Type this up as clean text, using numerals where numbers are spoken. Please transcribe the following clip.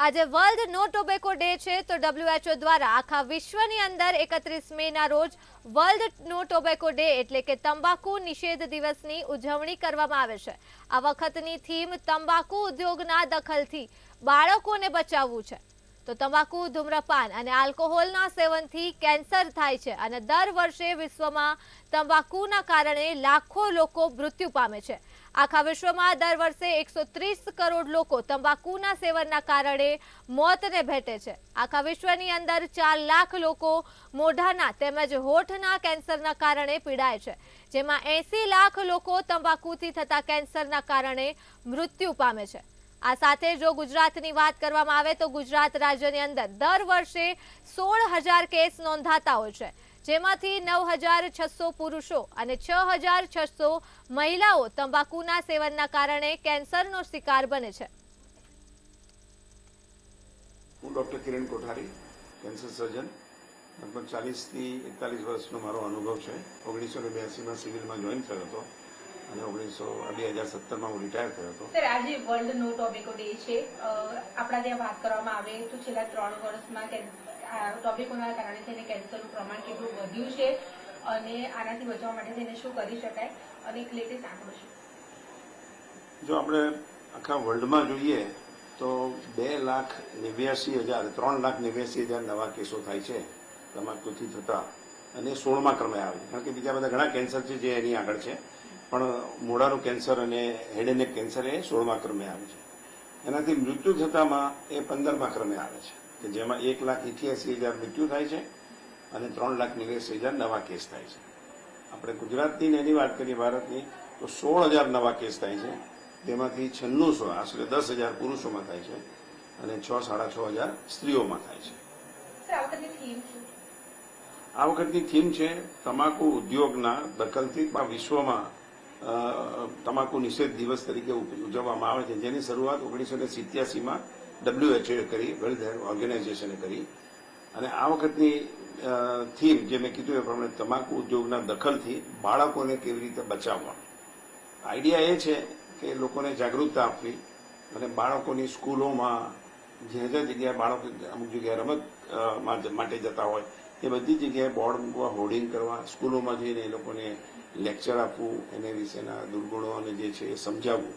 આજે વર્લ્ડ નો tobacco day છે તો WHO દ્વારા આખા વિશ્વની અંદર 31 મેના રોજ વર્લ્ડ નો ટોબેકો ડે એટલે કે તંબાકુ નિષેધ દિવસની ઉજવણી કરવામાં આવે છે। આ વખતની થીમ તંબાકુ ઉદ્યોગના દખલથી બાળકોને બચાવવું છે। તો તંબાકુ ધૂમ્રપાન અને આલ્કોહોલના સેવનથી કેન્સર થાય છે અને દર વર્ષે વિશ્વમાં તંબાકુના કારણે લાખો લોકો મૃત્યુ પામે છે। આખા વિશ્વમાં દર વર્ષે 130 કરોડ લોકો તંબાકુના સેવનના કારણે મોતને ભેટે છે। આખા વિશ્વની અંદર 4 લાખ લોકો મોઢાના તેમજ હોઠના કેન્સરના કારણે પીડાય છે, જેમાં 80 લાખ લોકો તંબાકુથી થતા કેન્સરના કારણે મૃત્યુ પામે છે। આ સાથે જો ગુજરાતની વાત કરવામાં આવે તો ગુજરાત રાજ્યની અંદર દર વર્ષે 16,000 કેસ નોંધાતા હોય છે, જેમાંથી 9,600 પુરુષો અને 6,600 મહિલાઓ તંબાકુના સેવનના કારણે કેન્સરનો શિકાર બને છે। હું ડૉક્ટર કિરણ કોઠારી, કેન્સર સર્જન, લગભગ 40 થી 41 વર્ષનો મારો અનુભવ છે। 1982માં સિવિલમાં જોઈન થયો હતો અને 2017માં હું રિટાયર થયો હતો। સર, આજે વર્લ્ડ નો ટોબેકો ડે છે। આપણા ત્યાં વાત કરવામાં આવે તો છેલ્લા 3 વર્ષમાં ટોબેકોના કારણે થઈને કેન્સરનું પ્રમાણ કેટલું વધ્યું છે અને આનાથી બચવા માટે થઈને શું કરી શકાય અને એક લેટેસ્ટ આંકડો છે। જો આપણે આખા વર્લ્ડમાં જોઈએ તો 3,89,000 નવા કેસો થાય છે તમાકુથી થતા, અને 16મા ક્રમે આવે છે, કારણ કે બીજા બધા ઘણા કેન્સર છે જે એની આગળ છે, પણ મોઢાનું કેન્સર અને હેડ એન્ડ નેક કેન્સર એ 16મા ક્રમે આવે છે। એનાથી મૃત્યુ થતામાં એ 15મા ક્રમે આવે છે, કે જેમાં 1,88,000 મૃત્યુ થાય છે અને 3,89,000 નવા કેસ થાય છે। આપણે ગુજરાતની એની વાત કરીએ, ભારતની, તો 16,000 નવા કેસ થાય છે, તેમાંથી 9600 આશરે 10,000 પુરુષોમાં થાય છે અને 6,500 સ્ત્રીઓમાં થાય છે। આ વખતની થીમ છે તમાકુ ઉદ્યોગના દખલથી વિશ્વમાં તમાકુ નિષેધ દિવસ તરીકે ઉજવવામાં આવે છે, જેની શરૂઆત 1987માં WHO કરી, વર્લ્ડ હેલ્થ ઓર્ગેનાઇઝેશને કરી। અને આ વખતની થીમ, જે મેં કીધું એ પ્રમાણે, તમાકુ ઉદ્યોગના દખલથી બાળકોને કેવી રીતે બચાવવા। આઈડિયા એ છે કે લોકોને જાગૃતતા આપવી અને બાળકોની સ્કૂલોમાં જે જગ્યાએ બાળકો અમુક જગ્યાએ રમત માટે જતા હોય એ બધી જગ્યાએ બોર્ડ મૂકવા, હોર્ડિંગ કરવા, સ્કૂલોમાં જઈને એ લોકોને લેક્ચર આપવું, એને વિશેના દુર્ગુણો અને જે છે એ સમજાવવું।